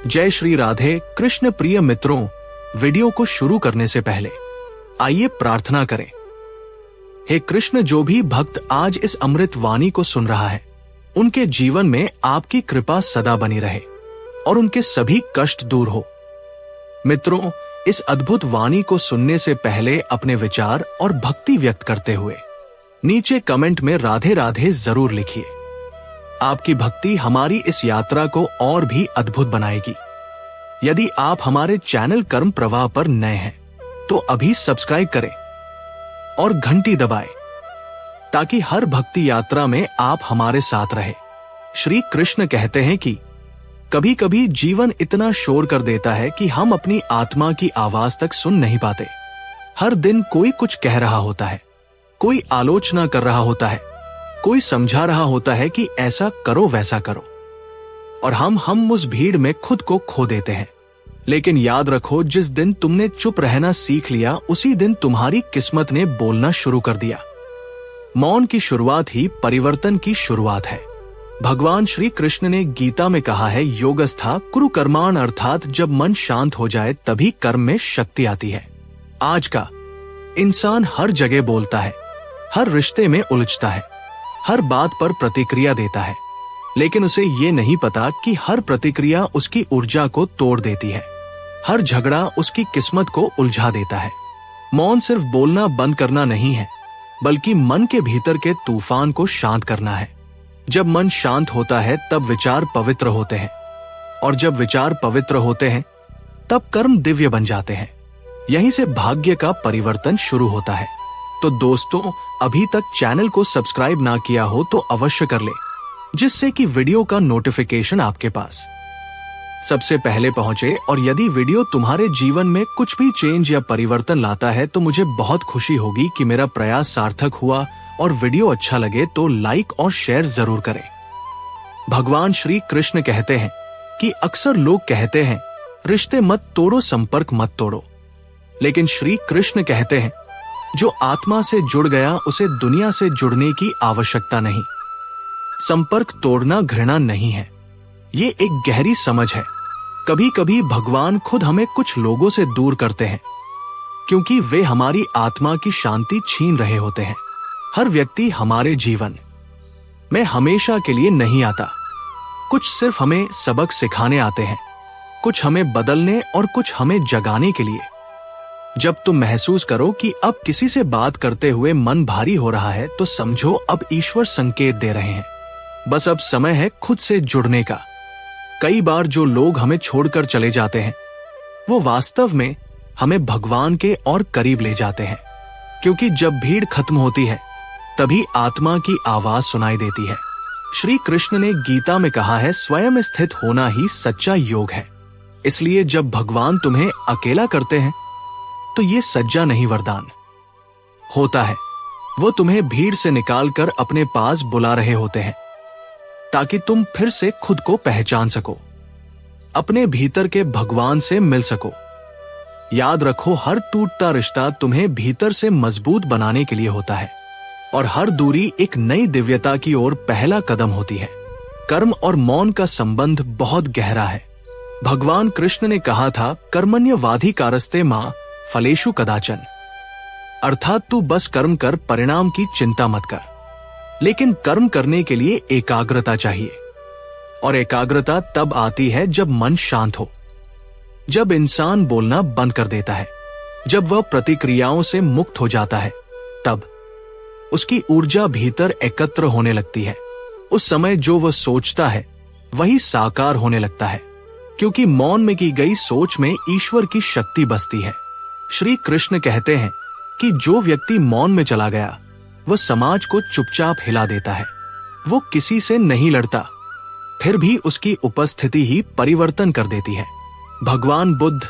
जय श्री राधे कृष्ण। प्रिय मित्रों, वीडियो को शुरू करने से पहले आइए प्रार्थना करें। हे कृष्ण, जो भी भक्त आज इस अमृत वाणी को सुन रहा है, उनके जीवन में आपकी कृपा सदा बनी रहे और उनके सभी कष्ट दूर हो। मित्रों, इस अद्भुत वाणी को सुनने से पहले अपने विचार और भक्ति व्यक्त करते हुए नीचे कमेंट में राधे राधे जरूर लिखिए। आपकी भक्ति हमारी इस यात्रा को और भी अद्भुत बनाएगी। यदि आप हमारे चैनल कर्म प्रवाह पर नए हैं तो अभी सब्सक्राइब करें और घंटी दबाएं ताकि हर भक्ति यात्रा में आप हमारे साथ रहे। श्री कृष्ण कहते हैं कि कभी कभी जीवन इतना शोर कर देता है कि हम अपनी आत्मा की आवाज तक सुन नहीं पाते। हर दिन कोई कुछ कह रहा होता है, कोई आलोचना कर रहा होता है, कोई समझा रहा होता है कि ऐसा करो वैसा करो, और हम उस भीड़ में खुद को खो देते हैं। लेकिन याद रखो, जिस दिन तुमने चुप रहना सीख लिया उसी दिन तुम्हारी किस्मत ने बोलना शुरू कर दिया। मौन की शुरुआत ही परिवर्तन की शुरुआत है। भगवान श्री कृष्ण ने गीता में कहा है, योगस्था कुरु कर्माण, अर्थात जब मन शांत हो जाए तभी कर्म में शक्ति आती है। आज का इंसान हर जगह बोलता है, हर रिश्ते में उलझता है, हर बात पर प्रतिक्रिया देता है, लेकिन उसे ये नहीं पता कि हर प्रतिक्रिया उसकी ऊर्जा को तोड़ देती है। हर झगड़ा उसकी किस्मत को उलझा देता है। मौन सिर्फ बोलना बंद करना नहीं है, बल्कि मन के भीतर के तूफान को शांत करना है। जब मन शांत होता है तब विचार पवित्र होते हैं, और जब विचार पवित्र होते हैं तब कर्म दिव्य बन जाते हैं। यहीं से भाग्य का परिवर्तन शुरू होता है। तो दोस्तों, अभी तक चैनल को सब्सक्राइब ना किया हो तो अवश्य कर ले, जिससे कि वीडियो का नोटिफिकेशन आपके पास सबसे पहले पहुंचे। और यदि वीडियो तुम्हारे जीवन में कुछ भी चेंज या परिवर्तन लाता है तो मुझे बहुत खुशी होगी कि मेरा प्रयास सार्थक हुआ। और वीडियो अच्छा लगे तो लाइक और शेयर जरूर करें। भगवान श्री कृष्ण कहते हैं कि अक्सर लोग कहते हैं, रिश्ते मत तोड़ो, संपर्क मत तोड़ो, लेकिन श्री कृष्ण कहते हैं, जो आत्मा से जुड़ गया उसे दुनिया से जुड़ने की आवश्यकता नहीं। संपर्क तोड़ना घृणा नहीं है, ये एक गहरी समझ है। कभी कभी भगवान खुद हमें कुछ लोगों से दूर करते हैं क्योंकि वे हमारी आत्मा की शांति छीन रहे होते हैं। हर व्यक्ति हमारे जीवन में हमेशा के लिए नहीं आता। कुछ सिर्फ हमें सबक सिखाने आते हैं, कुछ हमें बदलने और कुछ हमें जगाने के लिए। जब तुम महसूस करो कि अब किसी से बात करते हुए मन भारी हो रहा है तो समझो अब ईश्वर संकेत दे रहे हैं। बस अब समय है खुद से जुड़ने का। कई बार जो लोग हमें छोड़कर चले जाते हैं वो वास्तव में हमें भगवान के और करीब ले जाते हैं, क्योंकि जब भीड़ खत्म होती है तभी आत्मा की आवाज सुनाई देती है। श्री कृष्ण ने गीता में कहा है, स्वयं स्थित होना ही सच्चा योग है। इसलिए जब भगवान तुम्हें अकेला करते हैं तो ये सज्जा नहीं वरदान होता है। वो तुम्हें भीड़ से निकालकर अपने पास बुला रहे होते हैं ताकि तुम फिर से खुद को पहचान सको, अपने भीतर के भगवान से मिल सको। याद रखो, हर टूटता रिश्ता तुम्हें भीतर से मजबूत बनाने के लिए होता है, और हर दूरी एक नई दिव्यता की ओर पहला कदम होती है। कर्म और मौन का संबंध बहुत गहरा है। भगवान कृष्ण ने कहा था, कर्मण्यवाधिकारस्ते मां फलेषु कदाचन, अर्थात तू बस कर्म कर, परिणाम की चिंता मत कर। लेकिन कर्म करने के लिए एकाग्रता चाहिए, और एकाग्रता तब आती है जब मन शांत हो, जब इंसान बोलना बंद कर देता है, जब वह प्रतिक्रियाओं से मुक्त हो जाता है, तब उसकी ऊर्जा भीतर एकत्र होने लगती है। उस समय जो वह सोचता है वही साकार होने लगता है, क्योंकि मौन में की गई सोच में ईश्वर की शक्ति बसती है। श्री कृष्ण कहते हैं कि जो व्यक्ति मौन में चला गया वह समाज को चुपचाप हिला देता है। वो किसी से नहीं लड़ता, फिर भी उसकी उपस्थिति ही परिवर्तन कर देती है। भगवान बुद्ध,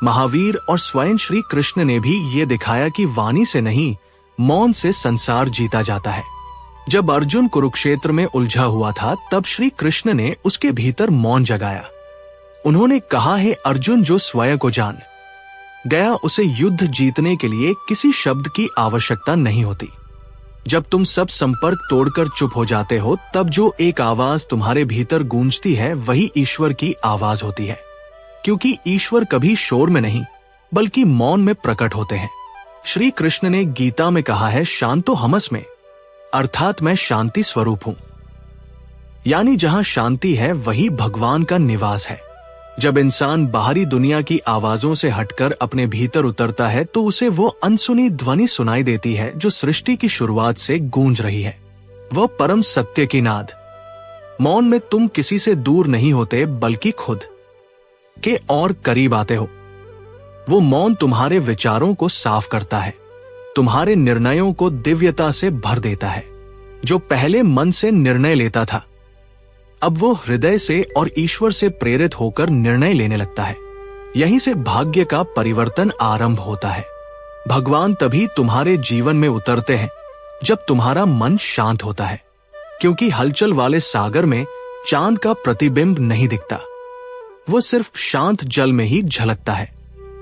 महावीर और स्वयं श्री कृष्ण ने भी ये दिखाया कि वाणी से नहीं, मौन से संसार जीता जाता है। जब अर्जुन कुरुक्षेत्र में उलझा हुआ था तब श्री कृष्ण ने उसके भीतर मौन जगाया। उन्होंने कहा है, अर्जुन जो स्वयं को जान गया उसे युद्ध जीतने के लिए किसी शब्द की आवश्यकता नहीं होती। जब तुम सब संपर्क तोड़कर चुप हो जाते हो, तब जो एक आवाज तुम्हारे भीतर गूंजती है वही ईश्वर की आवाज होती है। क्योंकि ईश्वर कभी शोर में नहीं बल्कि मौन में प्रकट होते हैं। श्री कृष्ण ने गीता में कहा है, शांतो हमस में, अर्थात मैं शांति स्वरूप हूं। यानी जहां शांति है वही भगवान का निवास है। जब इंसान बाहरी दुनिया की आवाजों से हटकर अपने भीतर उतरता है तो उसे वो अनसुनी ध्वनि सुनाई देती है जो सृष्टि की शुरुआत से गूंज रही है, वह परम सत्य की नाद। मौन में तुम किसी से दूर नहीं होते बल्कि खुद के और करीब आते हो। वो मौन तुम्हारे विचारों को साफ करता है, तुम्हारे निर्णयों को दिव्यता से भर देता है। जो पहले मन से निर्णय लेता था, अब वो हृदय से और ईश्वर से प्रेरित होकर निर्णय लेने लगता है। यहीं से भाग्य का परिवर्तन आरंभ होता है। भगवान तभी तुम्हारे जीवन में उतरते हैं जब तुम्हारा मन शांत होता है, क्योंकि हलचल वाले सागर में चांद का प्रतिबिंब नहीं दिखता, वो सिर्फ शांत जल में ही झलकता है।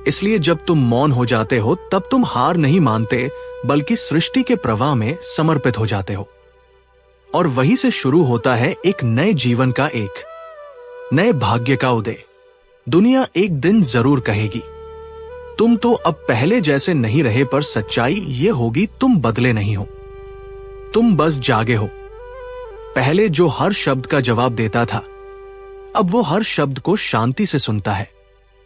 इसलिए जब तुम मौन हो जाते हो तब तुम हार नहीं मानते बल्कि सृष्टि के प्रवाह में समर्पित हो जाते हो। और वहीं से शुरू होता है एक नए जीवन का, एक नए भाग्य का उदय। दुनिया एक दिन जरूर कहेगी, तुम तो अब पहले जैसे नहीं रहे, पर सच्चाई ये होगी तुम बदले नहीं हो, तुम बस जागे हो। पहले जो हर शब्द का जवाब देता था, अब वो हर शब्द को शांति से सुनता है।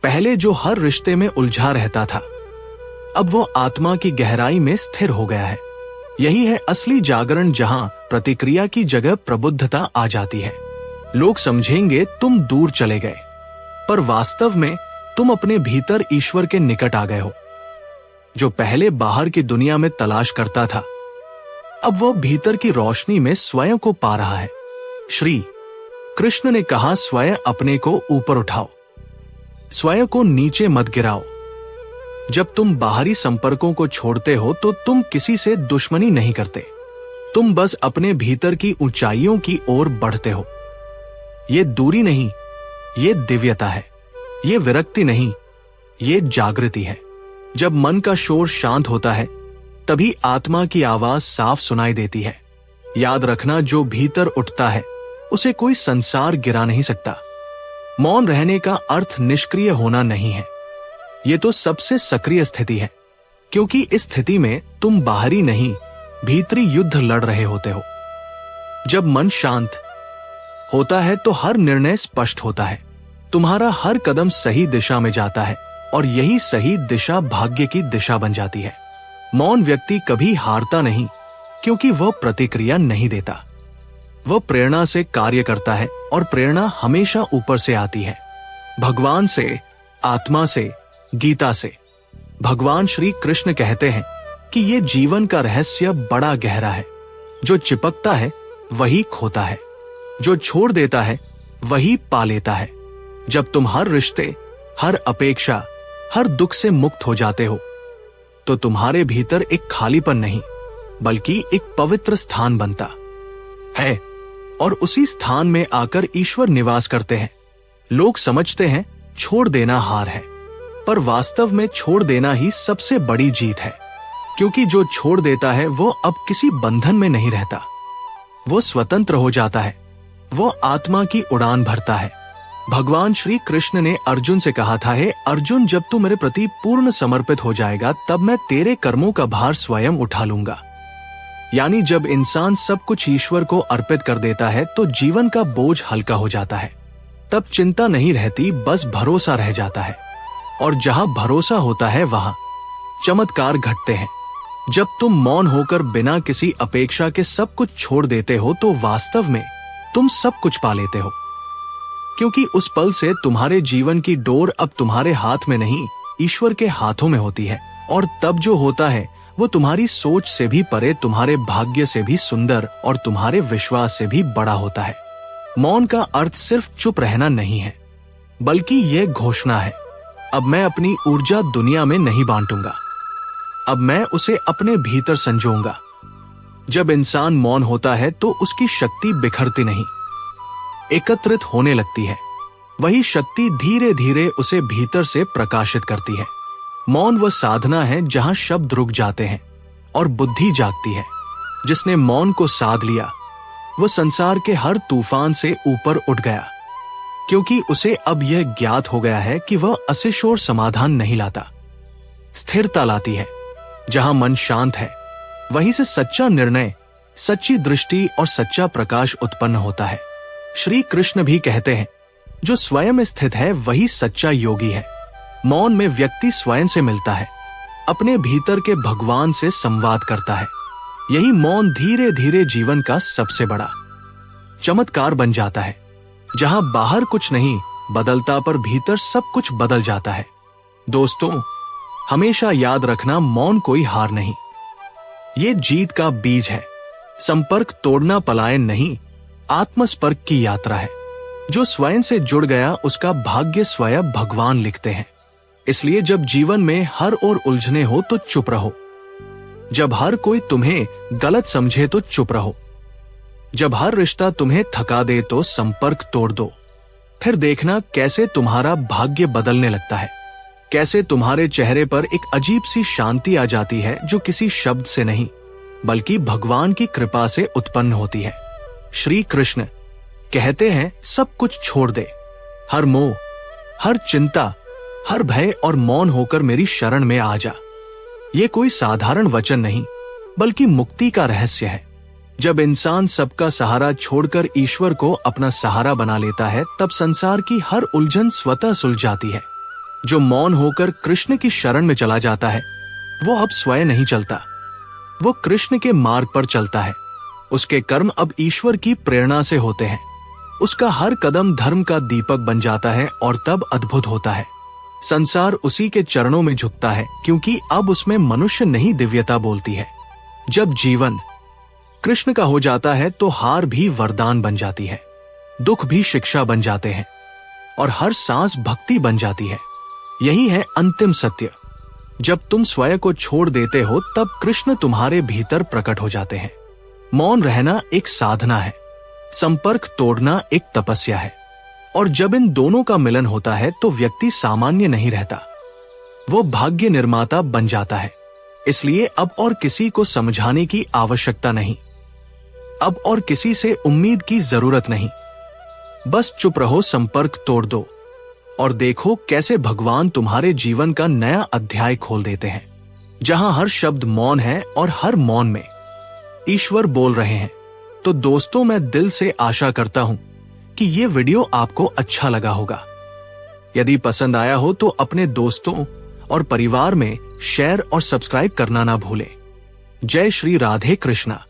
पहले जो हर रिश्ते में उलझा रहता था, अब वो आत्मा की गहराई में स्थिर हो गया है। यही है असली जागरण, जहां प्रतिक्रिया की जगह प्रबुद्धता आ जाती है। लोग समझेंगे तुम दूर चले गए, पर वास्तव में तुम अपने भीतर ईश्वर के निकट आ गए हो। जो पहले बाहर की दुनिया में तलाश करता था, अब वो भीतर की रोशनी में स्वयं को पा रहा है। श्री कृष्ण ने कहा, स्वयं अपने को ऊपर उठाओ, स्वयं को नीचे मत गिराओ। जब तुम बाहरी संपर्कों को छोड़ते हो तो तुम किसी से दुश्मनी नहीं करते, तुम बस अपने भीतर की ऊंचाइयों की ओर बढ़ते हो। ये दूरी नहीं, ये दिव्यता है। ये विरक्ति नहीं, ये जागृति है। जब मन का शोर शांत होता है तभी आत्मा की आवाज साफ सुनाई देती है। याद रखना, जो भीतर उठता है उसे कोई संसार गिरा नहीं सकता। मौन रहने का अर्थ निष्क्रिय होना नहीं है, ये तो सबसे सक्रिय स्थिति है, क्योंकि इस स्थिति में तुम बाहरी नहीं भीतरी युद्ध लड़ रहे होते हो। जब मन शांत होता है तो हर निर्णय स्पष्ट होता है, तुम्हारा हर कदम सही दिशा में जाता है और यही सही दिशा भाग्य की दिशा बन जाती है। मौन व्यक्ति कभी हारता नहीं, क्योंकि वह प्रतिक्रिया नहीं देता, वह प्रेरणा से कार्य करता है और प्रेरणा हमेशा ऊपर से आती है, भगवान से, आत्मा से, गीता से। भगवान श्री कृष्ण कहते हैं कि ये जीवन का रहस्य बड़ा गहरा है। जो चिपकता है वही खोता है, जो छोड़ देता है वही पा लेता है। जब तुम हर रिश्ते, हर अपेक्षा, हर दुख से मुक्त हो जाते हो तो तुम्हारे भीतर एक खालीपन नहीं बल्कि एक पवित्र स्थान बनता है, और उसी स्थान में आकर ईश्वर निवास करते हैं। लोग समझते हैं छोड़ देना हार है, पर वास्तव में छोड़ देना ही सबसे बड़ी जीत है, क्योंकि जो छोड़ देता है वो अब किसी बंधन में नहीं रहता, वो स्वतंत्र हो जाता है, वो आत्मा की उड़ान भरता है। भगवान श्री कृष्ण ने अर्जुन से कहा था, हे अर्जुन, जब तू मेरे प्रति पूर्ण समर्पित हो जाएगा तब मैं तेरे कर्मों का भार स्वयं उठा लूंगा। यानी जब इंसान सब कुछ ईश्वर को अर्पित कर देता है तो जीवन का बोझ हल्का हो जाता है। तब चिंता नहीं रहती, बस भरोसा रह जाता है, और जहां भरोसा होता है वहां चमत्कार घटते हैं। जब तुम मौन होकर बिना किसी अपेक्षा के सब कुछ छोड़ देते हो तो वास्तव में तुम सब कुछ पा लेते हो, क्योंकि उस पल से तुम्हारे जीवन की डोर अब तुम्हारे हाथ में नहीं, ईश्वर के हाथों में होती है। और तब जो होता है वो तुम्हारी सोच से भी परे, तुम्हारे भाग्य से भी सुंदर और तुम्हारे विश्वास से भी बड़ा होता है। मौन का अर्थ सिर्फ चुप रहना नहीं है, बल्कि यह घोषणा है, अब मैं अपनी ऊर्जा दुनिया में नहीं बांटूंगा, अब मैं उसे अपने भीतर संजोऊंगा। जब इंसान मौन होता है तो उसकी शक्ति बिखरती नहीं, एकत्रित होने लगती है। वही शक्ति धीरे धीरे उसे भीतर से प्रकाशित करती है। मौन वह साधना है जहां शब्द रुक जाते हैं और बुद्धि जागती है। जिसने मौन को साध लिया वह संसार के हर तूफान से ऊपर उठ गया, क्योंकि उसे अब यह ज्ञात हो गया है कि वह असिशोर समाधान नहीं लाता, स्थिरता लाती है। जहां मन शांत है वहीं से सच्चा निर्णय, सच्ची दृष्टि और सच्चा प्रकाश उत्पन्न होता है। श्री कृष्ण भी कहते हैं, जो स्वयं स्थित है वही सच्चा योगी है। मौन में व्यक्ति स्वयं से मिलता है, अपने भीतर के भगवान से संवाद करता है। यही मौन धीरे धीरे जीवन का सबसे बड़ा चमत्कार बन जाता है। जहां बाहर कुछ नहीं बदलता पर भीतर सब कुछ बदल जाता है। दोस्तों, हमेशा याद रखना, मौन कोई हार नहीं, ये जीत का बीज है। संपर्क तोड़ना पलायन नहीं, आत्मस्पर्श की यात्रा है। जो स्वयं से जुड़ गया उसका भाग्य स्वयं भगवान लिखते हैं। इसलिए जब जीवन में हर ओर उलझने हो तो चुप रहो। जब हर कोई तुम्हें गलत समझे तो चुप रहो। जब हर रिश्ता तुम्हें थका दे तो संपर्क तोड़ दो। फिर देखना कैसे तुम्हारा भाग्य बदलने लगता है, कैसे तुम्हारे चेहरे पर एक अजीब सी शांति आ जाती है जो किसी शब्द से नहीं बल्कि भगवान की कृपा से उत्पन्न होती है। श्री कृष्ण कहते हैं, सब कुछ छोड़ दे, हर मोह, हर चिंता, हर भय और मौन होकर मेरी शरण में आ जा। ये कोई साधारण वचन नहीं बल्कि मुक्ति का रहस्य है। जब इंसान सबका सहारा छोड़कर ईश्वर को अपना सहारा बना लेता है तब संसार की हर उलझन स्वतः सुलझ जाती है। जो मौन होकर कृष्ण की शरण में चला जाता है वो अब स्वयं नहीं चलता, वो कृष्ण के मार्ग पर चलता है। उसके कर्म अब ईश्वर की प्रेरणा से होते हैं। उसका हर कदम धर्म का दीपक बन जाता है और तब अद्भुत होता है। संसार उसी के चरणों में झुकता है, क्योंकि अब उसमें मनुष्य नहीं दिव्यता बोलती है। जब जीवन कृष्ण का हो जाता है तो हार भी वरदान बन जाती है, दुख भी शिक्षा बन जाते हैं और हर सांस भक्ति बन जाती है। यही है अंतिम सत्य। जब तुम स्वयं को छोड़ देते हो तब कृष्ण तुम्हारे भीतर प्रकट हो जाते हैं। मौन रहना एक साधना है, संपर्क तोड़ना एक तपस्या है, और जब इन दोनों का मिलन होता है तो व्यक्ति सामान्य नहीं रहता, वो भाग्य निर्माता बन जाता है। इसलिए अब और किसी को समझाने की आवश्यकता नहीं, अब और किसी से उम्मीद की जरूरत नहीं। बस चुप रहो, संपर्क तोड़ दो और देखो कैसे भगवान तुम्हारे जीवन का नया अध्याय खोल देते हैं, जहां हर शब्द मौन है और हर मौन में ईश्वर बोल रहे हैं। तो दोस्तों, मैं दिल से आशा करता हूं कि ये वीडियो आपको अच्छा लगा होगा। यदि पसंद आया हो तो अपने दोस्तों और परिवार में शेयर और सब्सक्राइब करना ना भूलें। जय श्री राधे कृष्णा।